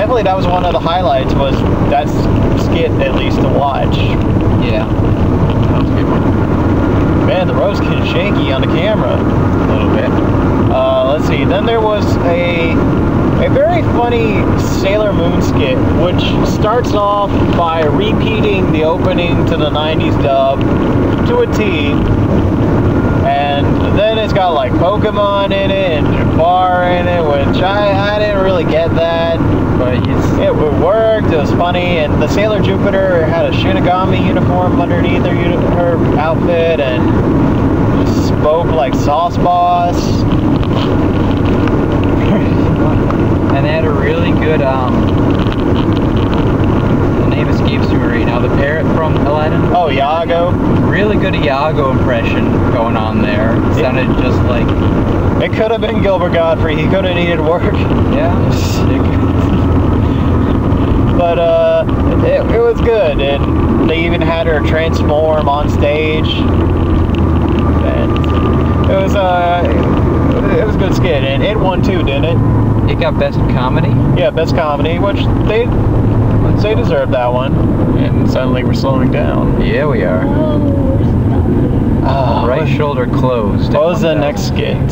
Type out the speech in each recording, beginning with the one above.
definitely that was one of the highlights, was that skit at least to watch. Yeah. That was a good one. Man, the road's getting shaky on the camera. A little bit. Let's see. Then there was a very funny Sailor Moon skit, which starts off by repeating the opening to the 90s dub to a T. And then it's got like Pokemon in it and Jafar in it, which I didn't really get that. But it worked, it was funny, and the Sailor Jupiter had a Shinigami uniform underneath her outfit and spoke like Sauce Boss. And they had a really good, the name escapes me right now, the parrot from Aladdin. Oh, Iago. Really good Iago impression going on there. It sounded just like... It could have been Gilbert Godfrey, he could have needed work. Yeah. But it was good, and they even had her transform on stage. And it was a good skit, and it won too, didn't it? It got Best Comedy? Yeah, Best Comedy, which they deserved that one. And suddenly we're slowing down. Yeah, we are. Right shoulder closed. What was the next skit?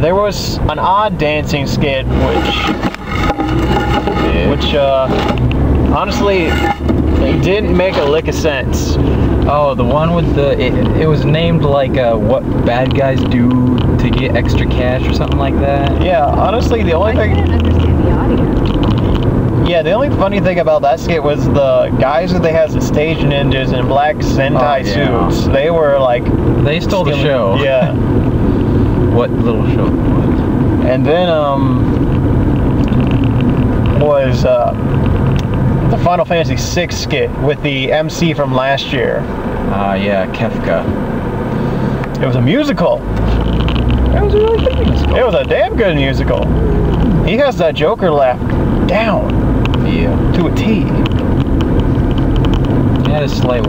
There was an odd dancing skit, which honestly, it didn't make a lick of sense. Oh, the one with the... It was named like what bad guys do to get extra cash or something like that. Yeah, honestly, the only thing... I didn't understand the audio. Yeah, the only funny thing about that skit was the guys that they had as stage ninjas in black Sentai suits. They were like... They stole the show. Yeah. What little show it was. And then, was the Final Fantasy VI skit with the MC from last year. Yeah, Kefka. It was a musical. It was a really good musical. It was a damn good musical. He has that Joker laugh down. Yeah. To a T. He had a slight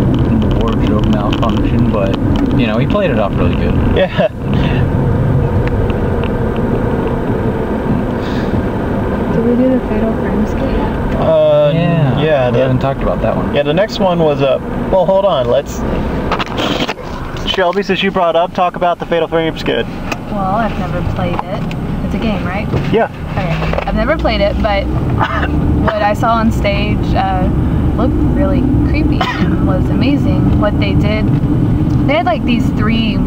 wardrobe malfunction, but, you know, he played it off really good. Yeah. Did we do the Fatal Frame skit? Yeah. We haven't talked about that one. Yeah, the next one was well, hold on. Let's... Shelby, since you brought up, talk about the Fatal Frame skit. Well, I've never played it. It's a game, right? Yeah. Okay. I've never played it, but what I saw on stage looked really creepy and was amazing. What they did, they had like these 3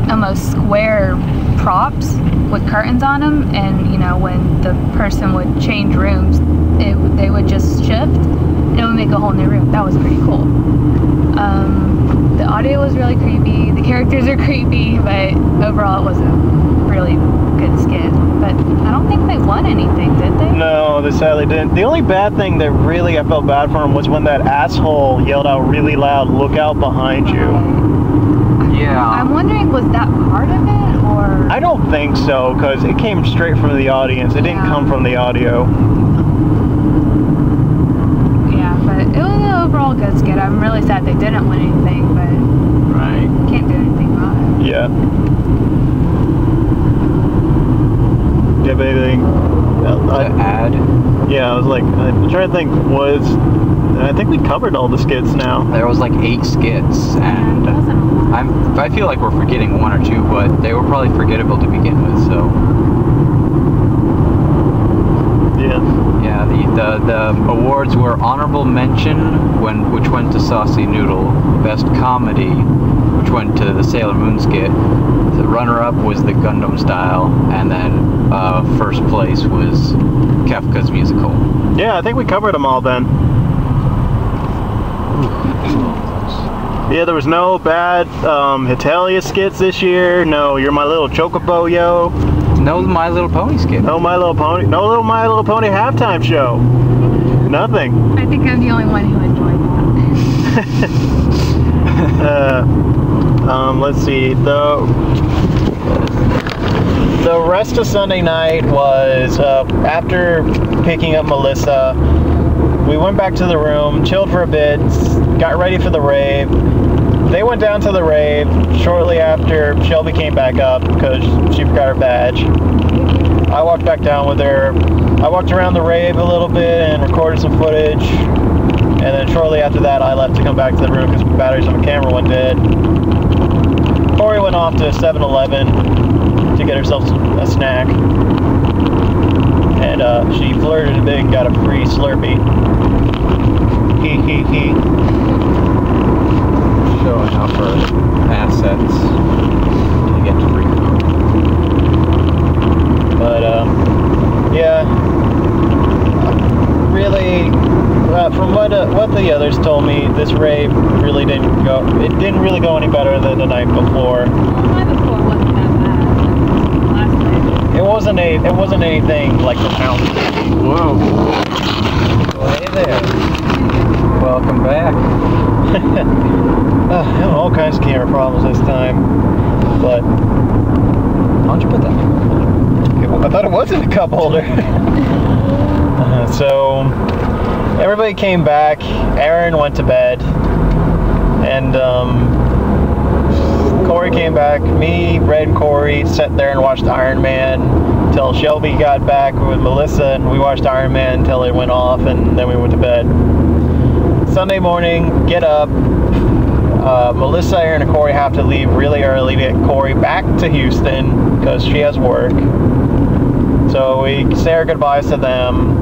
almost square props with curtains on them, and you know, when the person would change rooms, they would just shift and it would make a whole new room. That was pretty cool. The audio was really creepy, the characters are creepy, but overall it was a really good skit. But I don't think they won anything, did they? No, they sadly didn't. The only bad thing that really I felt bad for him was when that asshole yelled out really loud, "Look out behind you." Yeah. I'm wondering, was that part of it, or? I don't think so, because it came straight from the audience. It didn't come from the audio. Yeah, but it was an overall good skit. I'm really sad they didn't win anything, but can't do anything about it. Yeah. Do you have anything? Add? Yeah, I was like, I'm trying to think. I think we covered all the skits now. There was like 8 skits, and I feel like we're forgetting 1 or 2, but they were probably forgettable to begin with. So yeah, the awards were honorable mention, which went to Saucy Noodle, best comedy, which went to the Sailor Moon skit. The runner-up was the Gundam style, and then first place was Kefka's musical. Yeah, I think we covered them all then. Yeah, there was no bad Hetalia skits this year. No, You're My Little Chocobo Yo. No My Little Pony skit. No My Little Pony. No little My Little Pony halftime show. Nothing. I think I'm the only one who enjoyed that. Let's see. The rest of Sunday night was after picking up Melissa. We went back to the room, chilled for a bit, got ready for the rave. They went down to the rave shortly after Shelby came back up because she forgot her badge. I walked back down with her. I walked around the rave a little bit and recorded some footage. And then shortly after that, I left to come back to the room because the batteries on the camera went dead. Corey went off to 7-Eleven to get herself a snack. And she flirted a bit and got a free Slurpee. He. Showing off her assets to get free food. But, yeah. Really, from what the others told me, this rave really didn't go. It didn't really go any better than the night before. Well, the night before wasn't that bad. Last night. It wasn't anything like the pound. Whoa. Well, hey there. Welcome back. All kinds of camera problems this time, but Why don't you put that? I thought it was in the cup holder. So everybody came back. Aaron went to bed, and Corey came back. Me, Red, and Corey sat there and watched Iron Man until Shelby got back with Melissa, and we watched Iron Man until it went off, and then we went to bed. Sunday morning, get up. Melissa, Aaron, and Corey have to leave really early to get Corey back to Houston because she has work. So we say our goodbyes to them.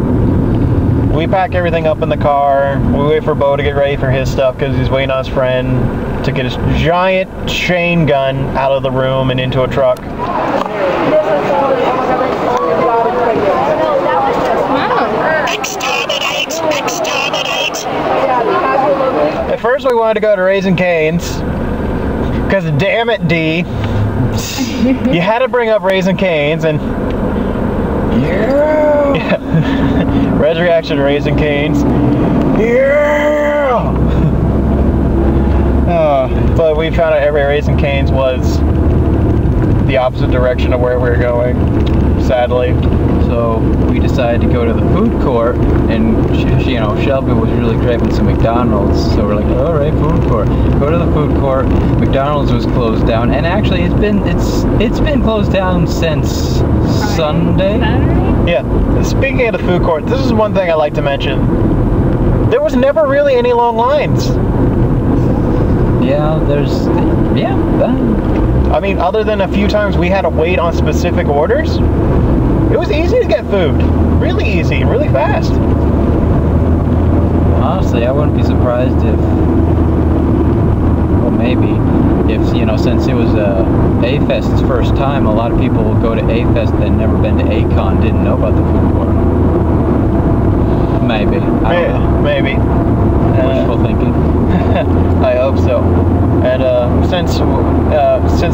We pack everything up in the car. We wait for Bo to get ready for his stuff because he's waiting on his friend to get his giant chain gun out of the room and into a truck. At first we wanted to go to Raising Cane's because damn it, D, you had to bring up Raising Cane's, and yeah. Red's reaction to Raising Cane's. Yeah. But we found out every Raising Cane's was the opposite direction of where we were going, sadly. So we decided to go to the food court, and she, you know, Shelby was really craving some McDonald's. So we're like, all right, food court. Go to the food court. McDonald's was closed down, and actually, it's been closed down since Sunday. Saturday? Yeah. Speaking of the food court, this is one thing I like to mention. There was never really any long lines. Yeah, I mean, other than a few times we had to wait on specific orders, it was easy to get food. Really easy, really fast. honestly, I wouldn't be surprised if, well, maybe, if, you know, since it was Afest's first time, a lot of people will go to Afest that had never been to A-Con, didn't know about the food court. Maybe. I don't know. Maybe. Wishful thinking. I hope so. And since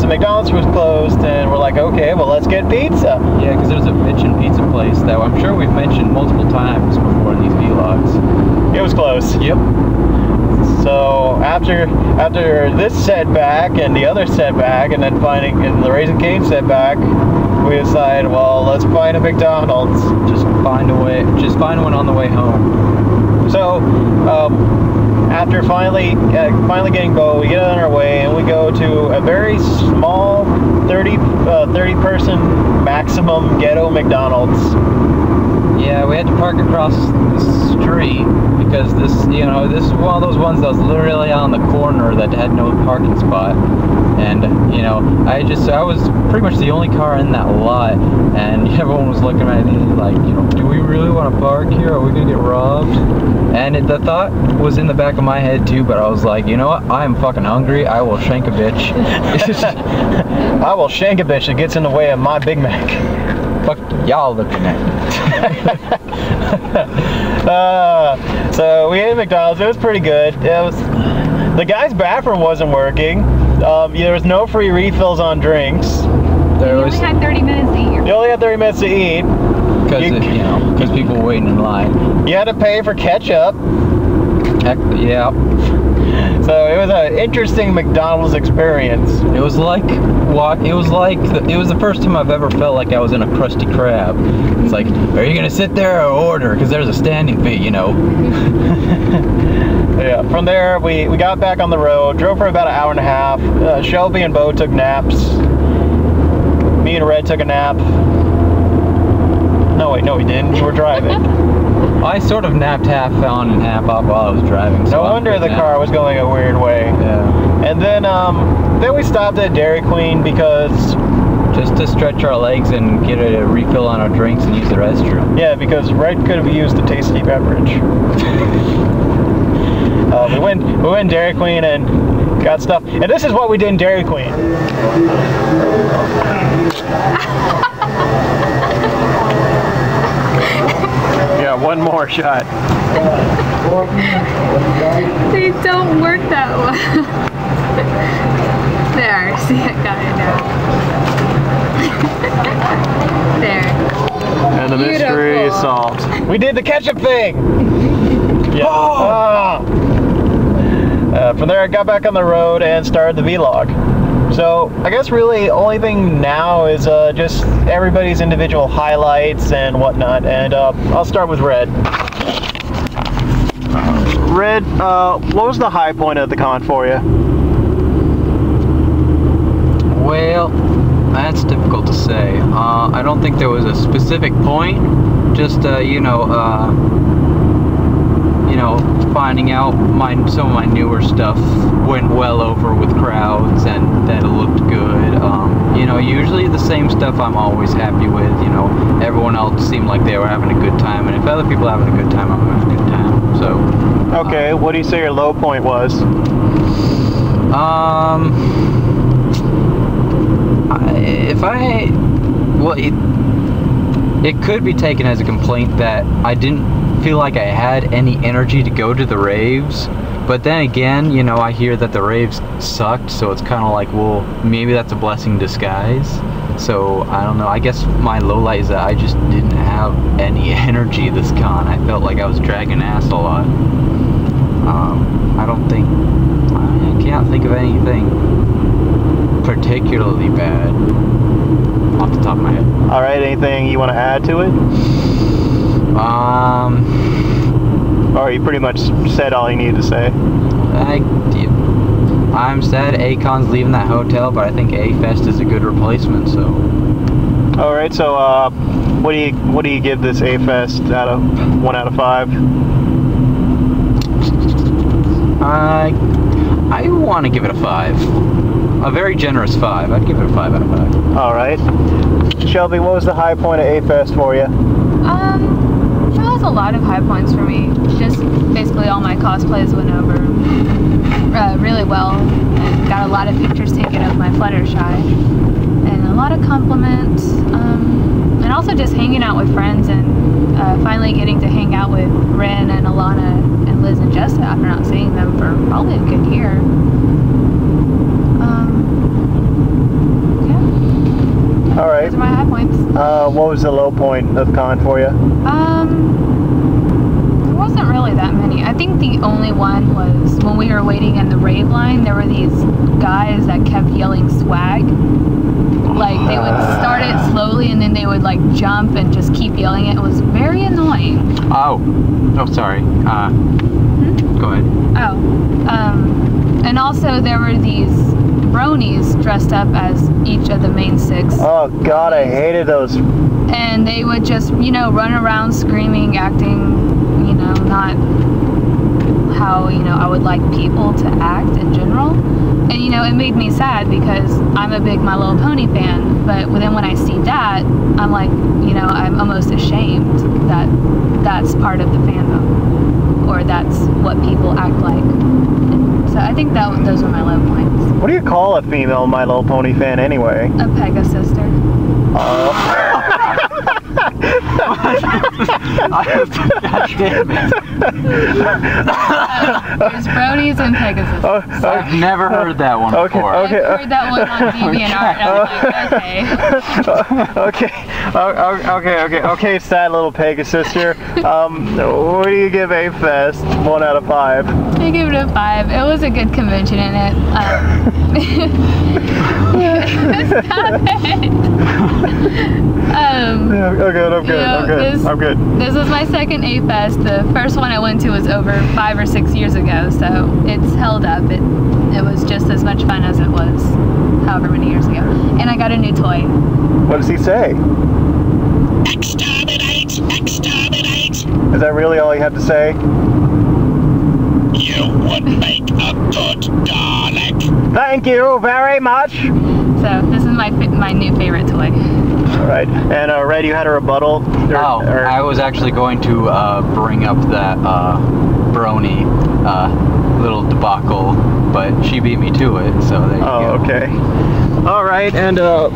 the McDonald's was closed, and we're like, okay, well, let's get pizza. Yeah, because there's a bitchin' pizza place that I'm sure we've mentioned multiple times before in these vlogs. It was closed. Yep. So after this setback and the other setback, and then finding the Raising Cane setback, we decided, well, let's find a McDonald's. Just find one on the way home. So after finally getting Bo, we get on our way and we go to a very small 30 person maximum ghetto McDonald's. Yeah, we had to park across the street because this is one of those ones that was literally on the corner that had no parking spot. And, you know, I was pretty much the only car in that lot, and everyone was looking at me like, you know, do we really want to park here? Are we going to get robbed? And the thought was in the back of my head too, but I was like, you know what? I am fucking hungry. I will shank a bitch. I will shank a bitch that gets in the way of my Big Mac. Fuck y'all looking at me. So we ate McDonald's. It was pretty good. The guy's bathroom wasn't working. There was no free refills on drinks. You only had 30 minutes to eat. You only had 30 minutes to eat. Because people were waiting in line. You had to pay for ketchup. Heck, yeah. So it was an interesting McDonald's experience. It was the first time I've ever felt like I was in a Krusty Krab. It's like, are you gonna sit there or order? Because there's a standing fee, you know. Yeah. From there, we got back on the road, drove for about an hour and a half. Shelby and Bo took naps. Me and Red took a nap. No, wait, no, we didn't. You were driving. I sort of napped half on and half off while I was driving. So No wonder the car was going a weird way. Yeah. And then we stopped at Dairy Queen because... Just to stretch our legs and get a refill on our drinks and use the restroom. Yeah, because Red could have used a tasty beverage. We went in Dairy Queen and got stuff. And this is what we did in Dairy Queen. Yeah, one more shot. They don't work that well. There, see, I got it now. There. And the mystery is solved. We did the ketchup thing! Yeah. Oh. From there I got back on the road and started the vlog. So I guess really only thing now is just everybody's individual highlights and whatnot. And I'll start with Red. Red, what was the high point of the con for you? Well, that's difficult to say. I don't think there was a specific point. Just finding out some of my newer stuff went well over with crowds and that it looked good. Usually the same stuff I'm always happy with. Everyone else seemed like they were having a good time, and if other people are having a good time, I'm having a good time. So. Okay, what do you say your low point was? It could be taken as a complaint that I didn't feel like I had any energy to go to the raves, but then again, I hear that the raves sucked, so it's kind of like, well, maybe that's a blessing in disguise. So I don't know, I guess my low light is that I just didn't have any energy this con. I felt like I was dragging ass a lot. I can't think of anything particularly bad off the top of my head. Alright, anything you want to add to it? Or you pretty much said all you needed to say? I'm sad Acon's leaving that hotel, but I think Afest is a good replacement, so... Alright, so what do you give this Afest out of 1 out of 5? I want to give it a 5. A very generous 5. I'd give it a 5 out of 5. Alright. Shelby, what was the high point of Afest for you? There was a lot of high points for me. Just basically all my cosplays went over really well, and got a lot of pictures taken of my Fluttershy, and a lot of compliments, and also just hanging out with friends, and finally getting to hang out with Ren and Alana and Liz and Jessa after not seeing them for probably a good year. Yeah. Alright. Those are my high points. What was the low point of con for you? There wasn't really that many. I think the only one was when we were waiting in the rave line, there were these guys that kept yelling swag. Like, they would start it slowly and then they would like jump and just keep yelling it. It was very annoying. Oh, sorry. Go ahead. And also there were these bronies dressed up as each of the main 6. Oh god, I hated those. And they would just, run around screaming, acting, not how, I would like people to act in general. And, it made me sad because I'm a big My Little Pony fan, but then when I see that, I'm like, I'm almost ashamed that that's part of the fandom, or that's what people act like. So I think those were my low points. What do you call a female My Little Pony fan anyway? A Pegasister. God damn it. There's bronies and Pegasus. I've never heard that one before. I've heard that one on DeviantArt, and I'm like, okay, sad little Pegasister. What do you give Afest 1 out of 5? I give it a 5. It was a good convention in it. I'm good. This was my second Afest. The first one I went to was over 5 or 6 years ago, so it's held up. It was just as much fun as it was however many years ago. And I got a new toy. What does he say? Exterminate! Exterminate! Is that really all you have to say? You would make a good garlic. Thank you very much. So this is my new favorite toy. All right. And Red, you had a rebuttal? I was actually going to bring up that Brony little debacle, but she beat me to it, so there you go. Oh, okay. All right, and oh,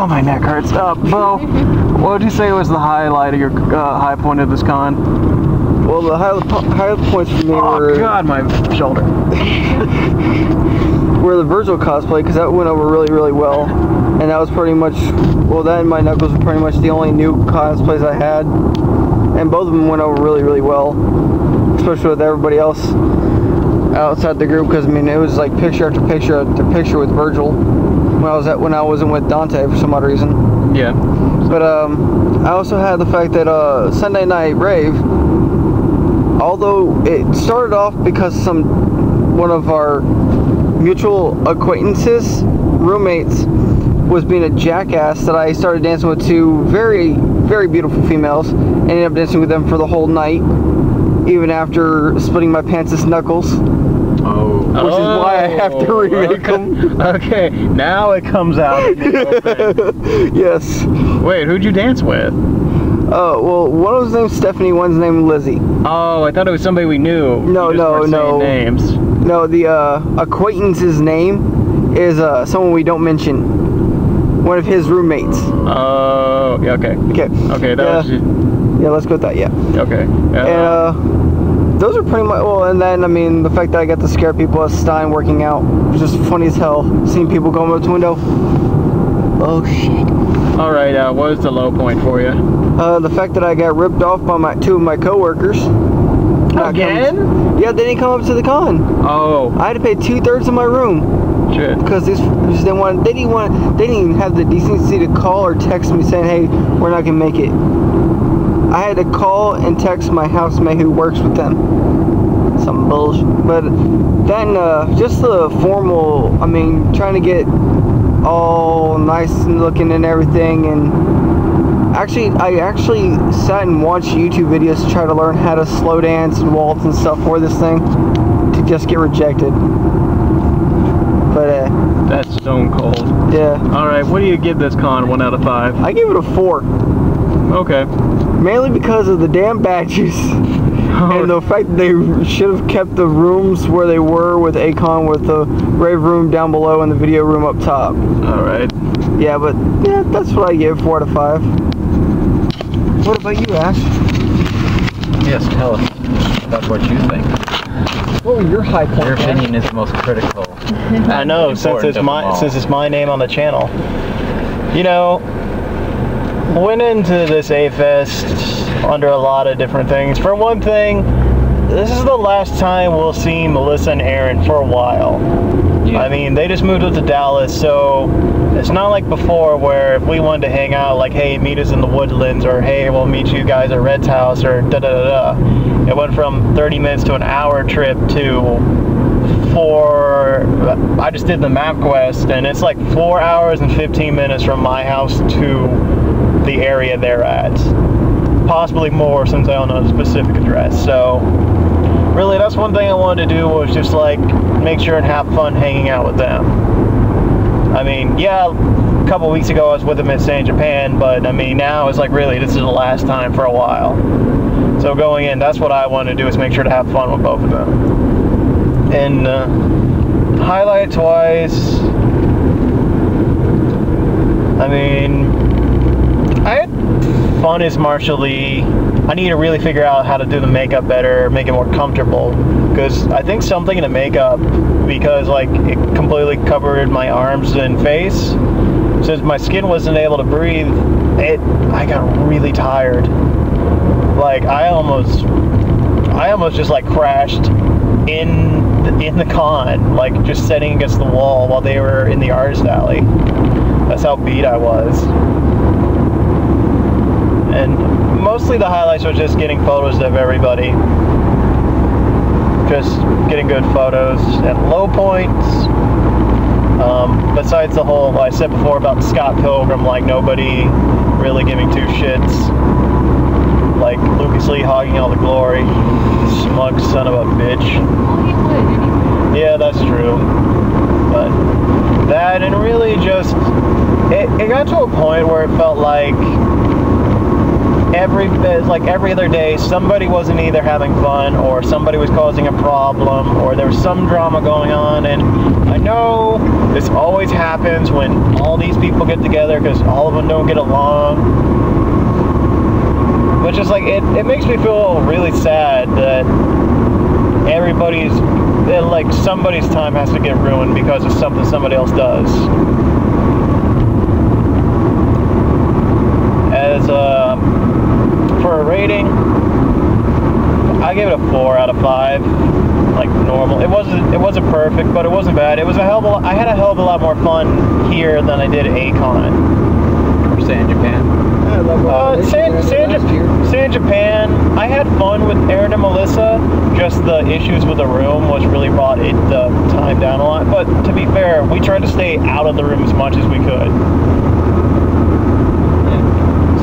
my neck hurts. Bo, what would you say was the highlight of your high point of this con? Well, the high points for me were... Oh God, my shoulder. were the Virgil cosplay, because that went over really, really well. And that was pretty much, well, that and my Knuckles were pretty much the only new cosplays I had. And both of them went over really, really well. Especially with everybody else outside the group, because I mean, it was like picture after picture after picture with Virgil when I wasn't with Dante for some odd reason. Yeah. But I also had the fact that Sunday Night Rave, although it started off because one of our mutual acquaintances, roommates, was being a jackass, that I started dancing with two very, very beautiful females, and ended up dancing with them for the whole night, even after splitting my pants as Knuckles. Oh. Which is why I have to remake them. Okay, now it comes out in the open. Yes. Wait, who'd you dance with? Well, one was named Stephanie, one's named Lizzie. Oh, I thought it was somebody we knew. No, You just weren't saying names. No, the acquaintance's name is someone we don't mention. One of his roommates. Oh, yeah, okay. Okay. Okay, that was... Yeah, let's go with that, yeah. Okay. And those are pretty much, well, and then, I mean, the fact that I got to scare people at Stein working out was just funny as hell, seeing people going up the window. Oh, shit. All right, what was the low point for you? The fact that I got ripped off by two of my coworkers. Again? Yeah, they didn't come up to the con. Oh. I had to pay 2/3 of my room. Shit. Because they didn't even have the decency to call or text me saying, hey, we're not gonna make it. I had to call and text my housemate who works with them. Some bullshit. But then just the formal, I mean, trying to get all nice and looking and everything, and I actually sat and watched YouTube videos to try to learn how to slow dance and waltz and stuff for this thing, to just get rejected. But that's stone cold. Yeah. All right, what do you give this con? 1 out of 5? I give it a 4. Okay. Mainly because of the damn badges. And the fact that they should have kept the rooms where they were with Akon, with the rave room down below and the video room up top. All right. Yeah, but yeah, that's what I give, 4 out of 5. What about you, Ash? Yes, tell us about what you think. What was your high point? Your opinion is most critical. I know, since it's my name on the channel. You know, went into this Afest under a lot of different things. For one thing, this is the last time we'll see Melissa and Aaron for a while. Yeah. I mean, they just moved up to Dallas, so it's not like before where if we wanted to hang out, like, hey, meet us in the Woodlands, or hey, we'll meet you guys at Red's house, or da-da-da-da. It went from 30 minutes to an hour trip to I just did the MapQuest, and it's like 4 hours and 15 minutes from my house to the area they're at. Possibly more, since I don't know the specific address. So really, that's one thing I wanted to do, was just like make sure and have fun hanging out with them. I mean, yeah, a couple weeks ago I was with them at San Japan, but I mean, now it's like, really, this is the last time for a while. So going in, that's what I want to do, is make sure to have fun with both of them. And highlights wise, I mean, I had fun as Marshall Lee. I need to really figure out how to do the makeup better, make it more comfortable, because I think something in the makeup, because like it completely covered my arms and face, since my skin wasn't able to breathe, I got really tired. Like I almost just like crashed in the con, like just sitting against the wall while they were in the artist alley. That's how beat I was. And mostly the highlights was just getting photos of everybody. Just getting good photos. And low points, besides the whole, I said before about Scott Pilgrim, like nobody really giving two shits. Like Lucas Lee hogging all the glory. Smug son of a bitch. Well, he would anyway. Yeah, that's true. But that, and really just, it got to a point where it felt like every other day somebody wasn't either having fun or somebody was causing a problem or there was some drama going on. And I know this always happens when all these people get together because all of them don't get along. But just like, it makes me feel really sad that like somebody's time has to get ruined because of something somebody else does. As for a rating, I give it a 4 out of 5. Like normal. It wasn't perfect, but it wasn't bad. It was I had a hell of a lot more fun here than I did at A-Con. Or say in Japan. I love San Japan, I had fun with Aaron and Melissa. Just the issues with the room, which really brought the time down a lot. But to be fair, we tried to stay out of the room as much as we could.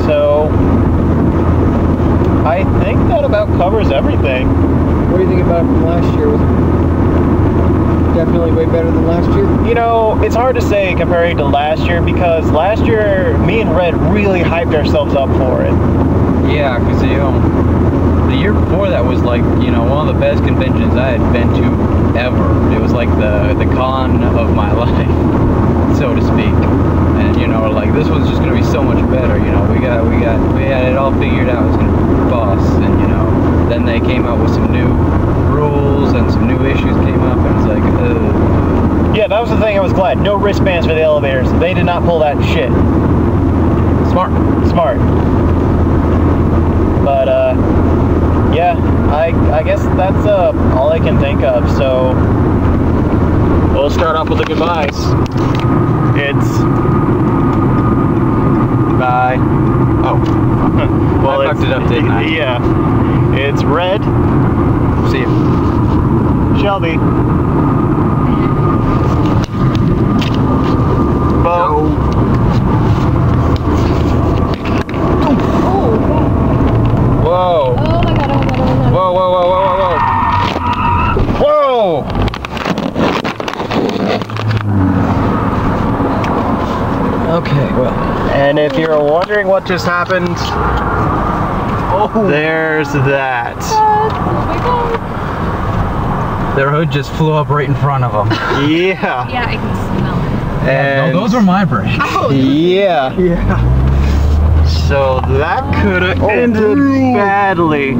So I think that about covers everything. What do you think about it from last year? Was it definitely way better than last year? You know, it's hard to say comparing to last year because last year, me and Red really hyped ourselves up for it. Yeah, because the year before that was like, one of the best conventions I had been to ever. It was like the con of my life, so to speak. And like this one's just gonna be so much better. We had it all figured out. It was gonna be boss, and then they came out with some new rules and some new issues came up, and it's like, yeah, that was the thing. I was glad. No wristbands for the elevators. They did not pull that shit. Smart. But yeah, I guess that's all I can think of. So we'll start off with the goodbyes. It's bye. Oh, well, I fucked it up, didn't I? Yeah, it's Red. See you. Shelby. Bo. Whoa. Oh my god, oh my god, oh my god. Whoa, whoa, whoa, whoa, whoa, whoa! Whoa! Okay, well. And if you're wondering what just happened, there's that. Oh my god. Their hood just flew up right in front of them. Yeah. Yeah, I can smell it. And No, those were my brakes. Oh, yeah. Yeah. So that could have ended badly.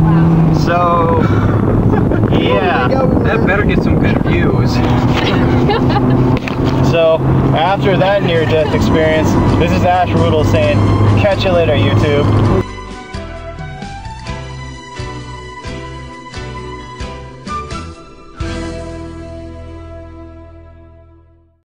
wow. So, yeah. That better get some good views. So, after that near-death experience, this is Ash Rudel saying, catch you later, YouTube.